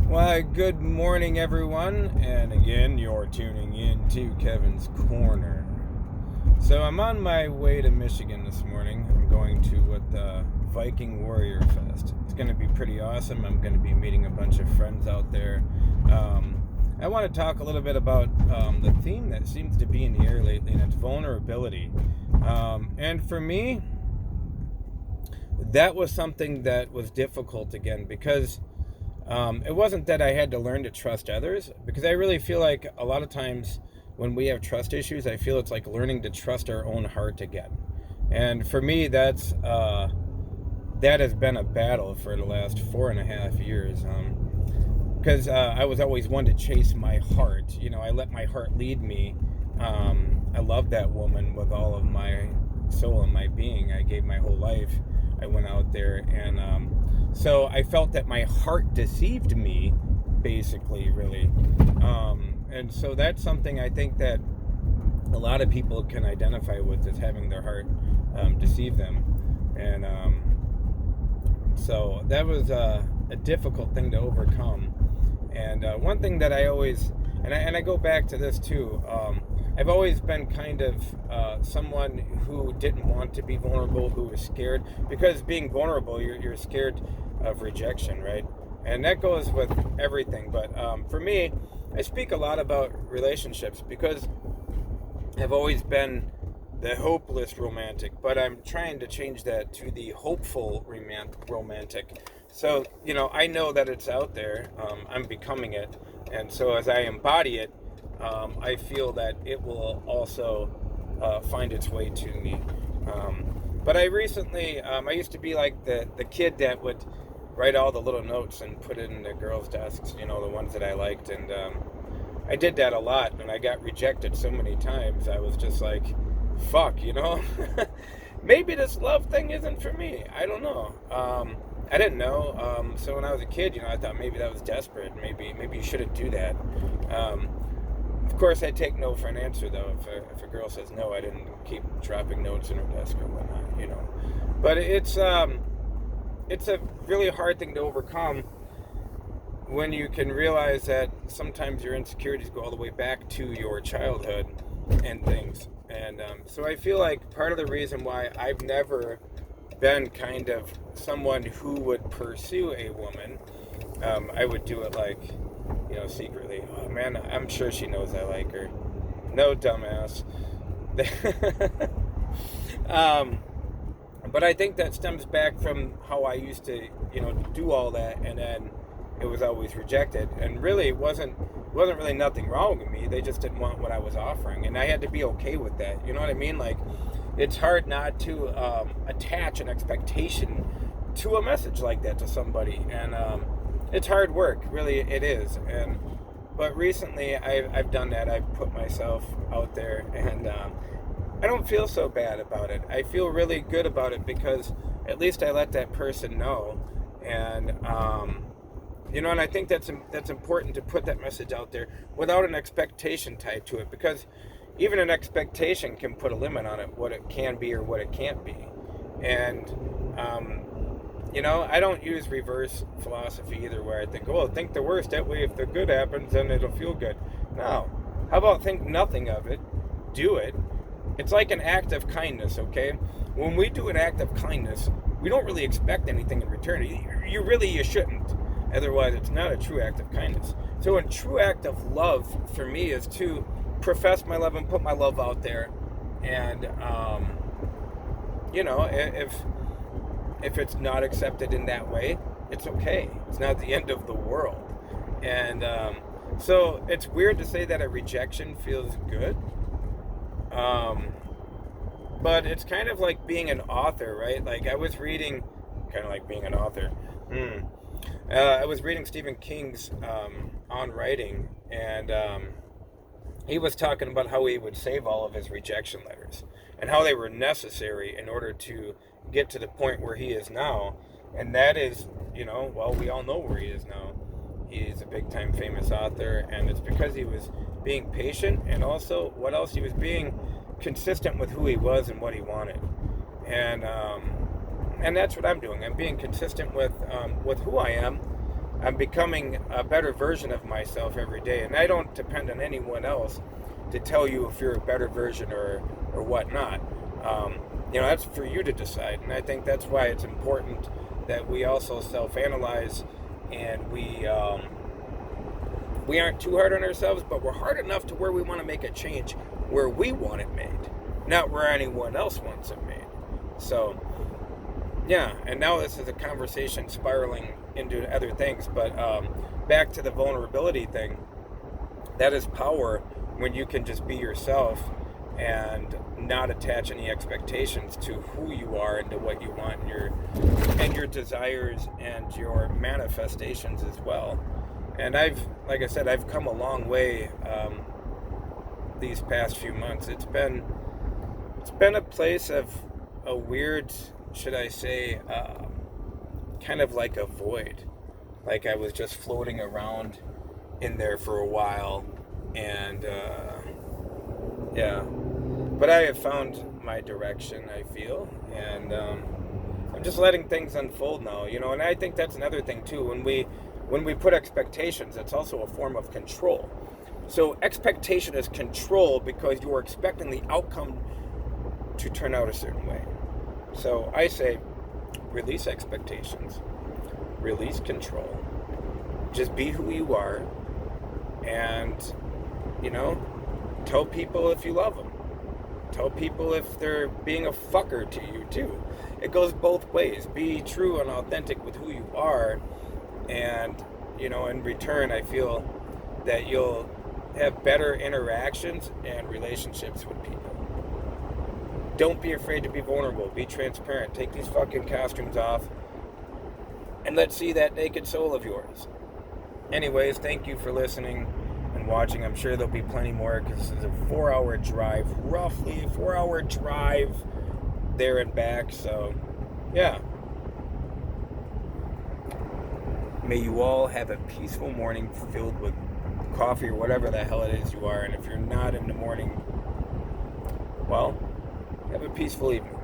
Why, good morning, everyone, and again, you're tuning in to Kevin's Corner. So, I'm on my way to Michigan this morning. I'm going to what the Viking Warrior Fest. It's going to be pretty awesome. I'm going to be meeting a bunch of friends out there. I want to talk a little bit about the theme that seems to be in the air lately, and it's vulnerability. And for me, that was something that was difficult again because it wasn't that I had to learn to trust others, because I really feel like a lot of times when we have trust issues, I feel it's like learning to trust our own heart again. And for me, that has been a battle for the last 4.5 years. Because I was always one to chase my heart. I let my heart lead me. I loved that woman with all of my soul and my being. I gave my whole life. I went out there, and so I felt that my heart deceived me, basically, really. And so that's something I think that a lot of people can identify with, is having their heart deceive them. And so that was a difficult thing to overcome. And one thing that I always, and I go back to this too, I've always been kind of someone who didn't want to be vulnerable, who was scared, because being vulnerable, you're scared of rejection, right? And that goes with everything. But for me, I speak a lot about relationships because I've always been the hopeless romantic, but I'm trying to change that to the hopeful romantic. So, I know that it's out there. I'm becoming it. And so as I embody it, I feel that it will also find its way to me. But I recently, I used to be like the kid that would write all the little notes and put it in the girls' desks, the ones that I liked. And I did that a lot, and I got rejected so many times. I was just like, fuck, maybe this love thing isn't for me. I don't know. I didn't know. So when I was a kid, I thought maybe that was desperate. Maybe you shouldn't do that. Of course, I take no for an answer, though. If a girl says no, I didn't keep dropping notes in her desk or whatnot, But it's a really hard thing to overcome when you can realize that sometimes your insecurities go all the way back to your childhood and things. And so I feel like part of the reason why I've never been kind of someone who would pursue a woman, I would do it like, secretly. Oh man, I'm sure she knows I like her. No, dumbass. But I think that stems back from how I used to, do all that, and then it was always rejected. And really, it wasn't really nothing wrong with me. They just didn't want what I was offering, and I had to be okay with that. You know what I mean? Like, it's hard not to attach an expectation to a message like that to somebody, and it's hard work, really. It is. But recently, I've done that. I've put myself out there, and I don't feel so bad about it. I feel really good about it because at least I let that person know, and and I think that's important, to put that message out there without an expectation tied to it, because even an expectation can put a limit on it, what it can be or what it can't be. And I don't use reverse philosophy either, where I think, think the worst, that way if the good happens, then it'll feel good. No. How about think nothing of it, do it. It's like an act of kindness, okay? When we do an act of kindness, we don't really expect anything in return. You shouldn't. Otherwise, it's not a true act of kindness. So a true act of love for me is to profess my love and put my love out there. And, if it's not accepted in that way, it's okay. It's not the end of the world. And so it's weird to say that a rejection feels good. But it's kind of like being an author, right? Like I was reading, kind of like being an author. I was reading Stephen King's On Writing, and he was talking about how he would save all of his rejection letters and how they were necessary in order to get to the point where he is now. And that is, we all know where he is now. He's a big-time famous author, and it's because he was being patient, and also, what else? He was being consistent with who he was and what he wanted. And that's what I'm doing. I'm being consistent with who I am, I'm becoming a better version of myself every day, and I don't depend on anyone else to tell you if you're a better version or whatnot. That's for you to decide, and I think that's why it's important that we also self-analyze, and we aren't too hard on ourselves, but we're hard enough to where we want to make a change where we want it made, not where anyone else wants it made. So, yeah, and now this is a conversation spiraling into other things, but back to the vulnerability thing, that is power when you can just be yourself and not attach any expectations to who you are and to what you want and your desires and your manifestations as well. And like I said, I've come a long way these past few months. It's been a place of a weird, should I say, kind of like a void. Like I was just floating around in there for a while, and yeah. But I have found my direction, I feel, and I'm just letting things unfold now, and I think that's another thing too. When we put expectations, it's also a form of control. So expectation is control because you are expecting the outcome to turn out a certain way. So I say, release expectations, release control, just be who you are, and, tell people if you love them. Tell people if they're being a fucker to you too. It goes both ways. Be true and authentic with who you are, and in return, I feel that you'll have better interactions and relationships with people. Don't be afraid to be vulnerable. Be transparent. Take these fucking costumes off, and let's see that naked soul of yours. Anyways, thank you for listening and watching. I'm sure there'll be plenty more, because this is a 4-hour drive, roughly 4-hour drive there and back. So, yeah. May you all have a peaceful morning filled with coffee or whatever the hell it is you are. And if you're not in the morning, well, have a peaceful evening.